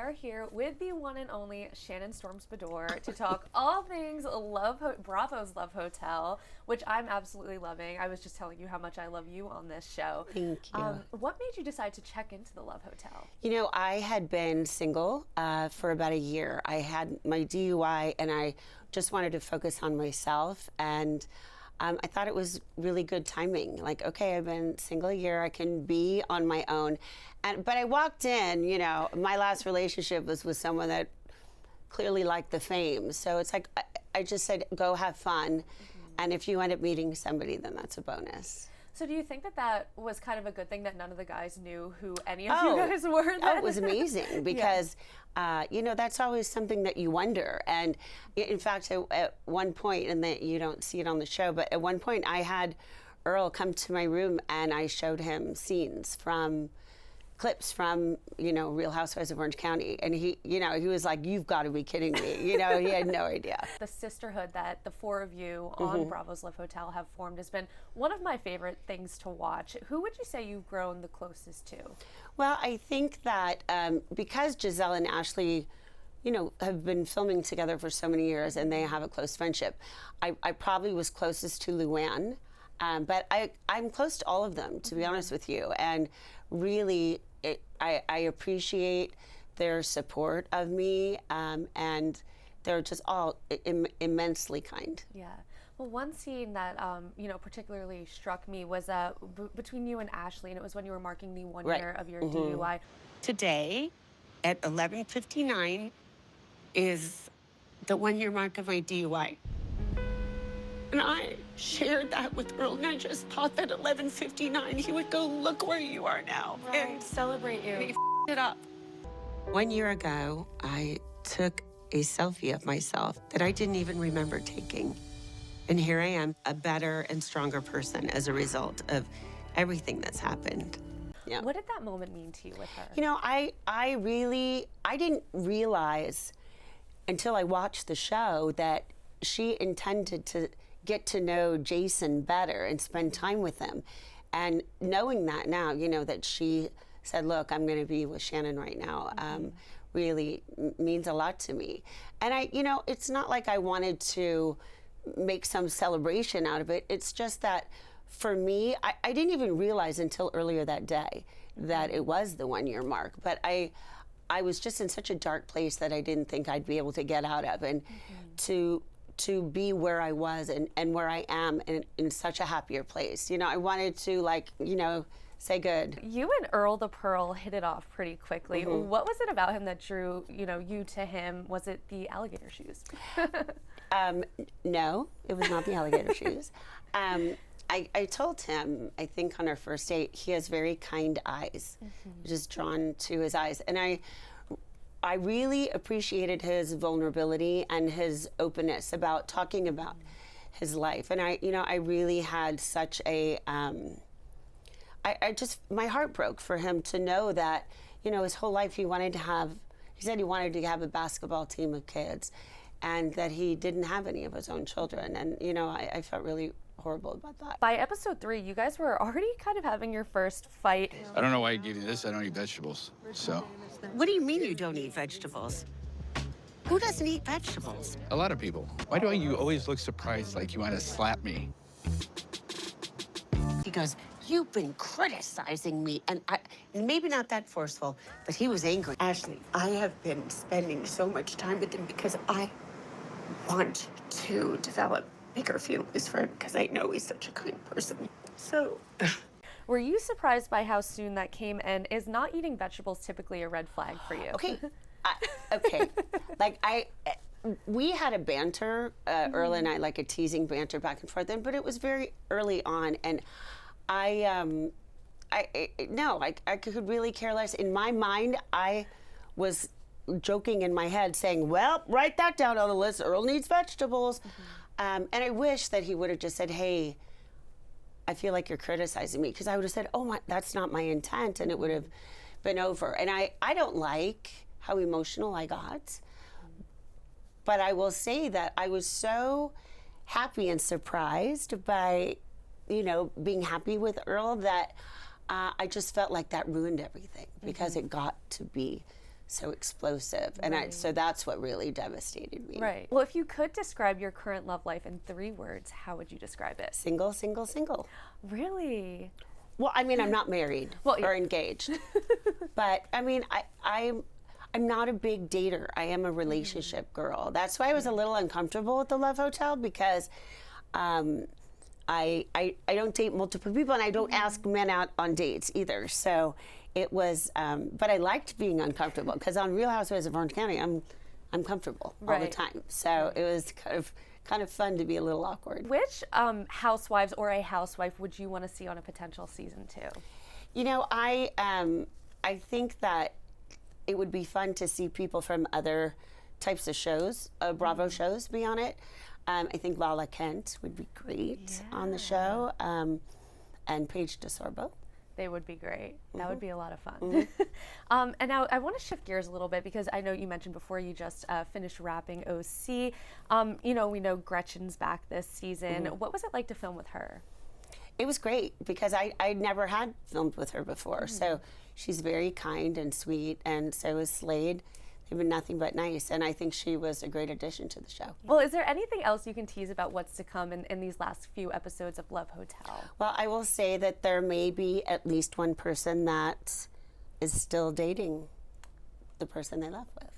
are here with the one and only Shannon Storms Beador to talk all things Bravo's Love Hotel, which I'm absolutely loving. I was just telling you how much I love you on this show. Thank you. What made you decide to check into the Love Hotel? You know, I had been single for about a year. I had my DUI and I just wanted to focus on myself, and I thought it was really good timing. Like, okay, I've been single a year, I can be on my own. But I walked in, you know, my last relationship was with someone that clearly liked the fame. So it's like, I just said, go have fun. And if you end up meeting somebody, then that's a bonus. So do you think that that was kind of a good thing that none of the guys knew who any of you guys were then? Oh, it was amazing because, you know, that's always something that you wonder. And in fact, at one point, and that you don't see it on the show, but at one point I had Earl come to my room and I showed him scenes from clips from, you know, Real Housewives of Orange County. And he, you know, he was like, you've got to be kidding me. You know, he had no idea. The sisterhood that the four of you on Bravo's Love Hotel have formed has been one of my favorite things to watch. Who would you say you've grown the closest to? Well, I think that because Giselle and Ashley, you know, have been filming together for so many years and they have a close friendship, I probably was closest to Luann. But I'm close to all of them, to be honest with you. And really, I appreciate their support of me, and they're just all immensely kind. Yeah. Well, one scene that, you know, particularly struck me was between you and Ashley, and it was when you were marking the 1 year of your DUI. Today, at 11:59, is the 1 year mark of my DUI. And I shared that with Earl, and I just thought that 11:59, he would go, look where you are now. Right. And Celebrate you. he f***ed it up. 1 year ago, I took a selfie of myself that I didn't even remember taking. And here I am, a better and stronger person as a result of everything that's happened. Yeah. What did that moment mean to you with her? You know, I didn't realize until I watched the show that she intended to get to know Jason better and spend time with him. And knowing that now, you know, that she said, look, I'm going to be with Shannon right now, really means a lot to me. And you know, it's not like I wanted to make some celebration out of it. It's just that for me, I didn't even realize until earlier that day that it was the 1 year mark. But I was just in such a dark place that I didn't think I'd be able to get out of. And to be where I was and where I am in such a happier place. You know, I wanted to, like, you know, say good. You and Earl the Pearl hit it off pretty quickly. What was it about him that drew, you know, you to him? Was it the alligator shoes? No, it was not the alligator shoes. I told him, I think on our first date, he has very kind eyes, just drawn to his eyes. And I really appreciated his vulnerability and his openness about talking about his life. And I really had such a, my heart broke for him to know that, you know, his whole life he said he wanted to have a basketball team of kids and that he didn't have any of his own children. And, you know, I felt really horrible about that. By episode 3, you guys were already kind of having your first fight. I don't know why I gave you this. I don't eat vegetables, so. What do you mean you don't eat vegetables? Who doesn't eat vegetables? A lot of people. Why do you always look surprised like you want to slap me? He goes, you've been criticizing me. And maybe not that forceful, but he was angry. Ashley, I have been spending so much time with him because I want to develop bigger feelings for him because I know he's such a kind person. So. Were you surprised by how soon that came, and is not eating vegetables typically a red flag for you? Okay. Okay. Like we had a banter, Earl and I, like a teasing banter back and forth, but it was very early on, and I could really care less. In my mind, I was joking in my head saying, well, write that down on the list. Earl needs vegetables. And I wish that he would have just said, hey, I feel like you're criticizing me, because I would have said, oh, that's not my intent, and it would have been over. And I don't like how emotional I got, but I will say that I was so happy and surprised by, you know, being happy with Earl that I just felt like that ruined everything, because it got to be so explosive. And so that's what really devastated me. Right. Well, if you could describe your current love life in 3 words, how would you describe it? Single, single, single. Really? Well, I mean, I'm not married or engaged. But I mean, I'm not a big dater. I am a relationship girl. That's why I was a little uncomfortable at the Love Hotel, because I don't date multiple people, and I don't ask men out on dates either. So it was, but I liked being uncomfortable, because on Real Housewives of Orange County, I'm comfortable all the time. So it was kind of fun to be a little awkward. Which housewives or a housewife would you want to see on a potential season 2? You know, I think that it would be fun to see people from other types of shows, Bravo shows, be on it. I think Lala Kent would be great on the show, and Paige DeSorbo. They would be great. That would be a lot of fun. And now I want to shift gears a little bit, because I know you mentioned before you just finished wrapping OC. You know, we know Gretchen's back this season. What was it like to film with her? It was great, because I never had filmed with her before. So she's very kind and sweet, and so is Slade. They've been nothing but nice, and I think she was a great addition to the show. Well, is there anything else you can tease about what's to come in these last few episodes of Love Hotel? Well, I will say that there may be at least one person that is still dating the person they left with.